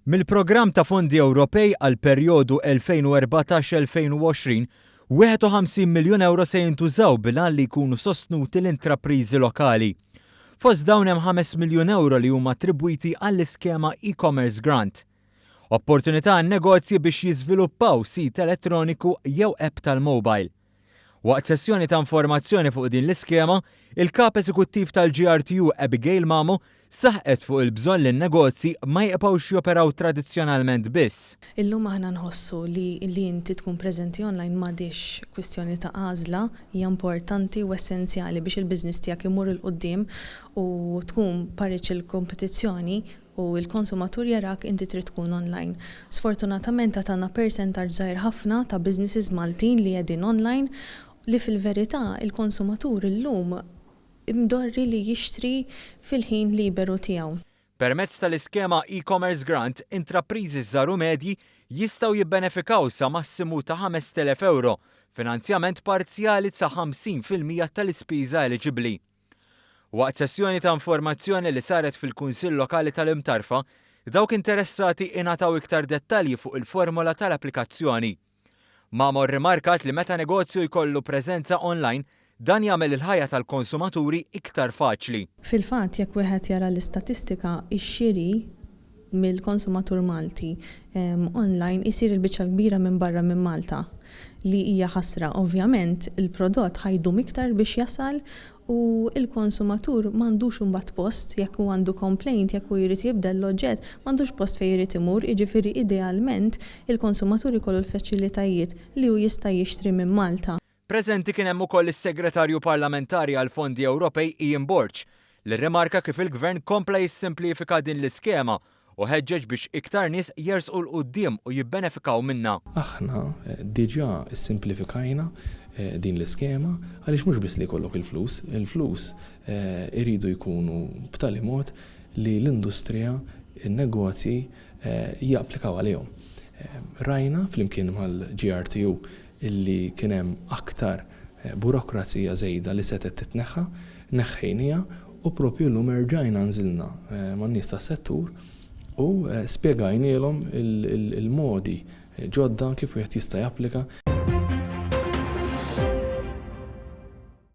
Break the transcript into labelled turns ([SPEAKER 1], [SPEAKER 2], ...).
[SPEAKER 1] Mill-programm ta' fondi Ewropej għal perjodu 2014-2020, 51 miljun euro se jintużaw bilan li jkunu sostnuti l-intrapriżi lokali. Fost dawn hemm 5 miljun euro li huma attribwiti għall-iskema e-commerce grant. Opportunità għan negozji biex jiżviluppaw sit elettroniku jew app tal-mobile. Waqt sessjoni ta' informazzjoni fuq din l-iskema, il-kap eżekuttiv tal-GRTU Abigail Mamo saħqet fuq il-bżonn li n-negozji ma jibqgħux joperaw tradizzjonalment biss.
[SPEAKER 2] Illum aħna nħossu li inti tkun preżenti online m'għadix kwistjoni ta' għażla, hija importanti u essenzjali biex il-business tiegħek imur il qudiem u tkun pariċ il-kompetizzjoni u il-konsumatur jarak inti trid tkun online. Sfortunatament għandna percentaġġ żgħir ħafna ta' businesses Maltin li qegħdin online li fil-verità il-konsumatur illum imdorri li jixtri fil-ħin liberu tiegħu.
[SPEAKER 1] Permezz tal-iskema e-commerce grant, intrapriżi żgħar u medji jistgħu jibbenefikaw sa massimu ta' 5,000 euro, finanzjament parzjali sa 50% tal-ispiża eliġibbli. Waqt sessjoni ta' informazzjoni li saret fil-Kunsill Lokali tal-Imtarfa, dawk interessati ingħataw iktar dettalji fuq il-formola tal-applikazzjoni. Mamo rrimarkat li meta negozju jkollu preżenza online, dan jagħmel il-ħajja tal-konsumaturi iktar faċli.
[SPEAKER 2] Fil-fatt jekk wieħed jara l-istatistika ix-xiri mill-konsumatur Malti online isir il-biċċa kbira minn barra minn Malta li hija ħasra. Ovvjament il-prodott ħajdum iktar biex jasal u il-konsumatur m'għandux imbagħad post jekk hu għandu complaint jekk hu jrid jibdel l-oġġett m'għandux post fejn jrid imur, jiġifieri idealment il-konsumatur ikollu l-faċilitajiet li hu jista' jixtri minn Malta.
[SPEAKER 1] Preżenti kien hemm ukoll is-Segretarju Parlamentari għal Fondi Ewropej Ian Borch li rrimarka kif il-Gvern kompla jissimplifika din l-iskema u ħeġġeġ biex iktar nies jersqu l-quddiem u jibbenefikaw minnha.
[SPEAKER 3] Aħna diġà issimplifikajna din l-iskema għaliex mhux biss li jkollok il-flus iridu jkunu b'tali mod li l-industrija, in-negozji japplikaw għalihom. Rajna flimkien mal-GRTU illi kien hemm aktar burokrazija żejda li setet titneħħa, neħħejnija u propju llum erġajna nżilna man-nies tas-settur u spjegajnielhom il-modi ġodda kif wieħed jista' japplika.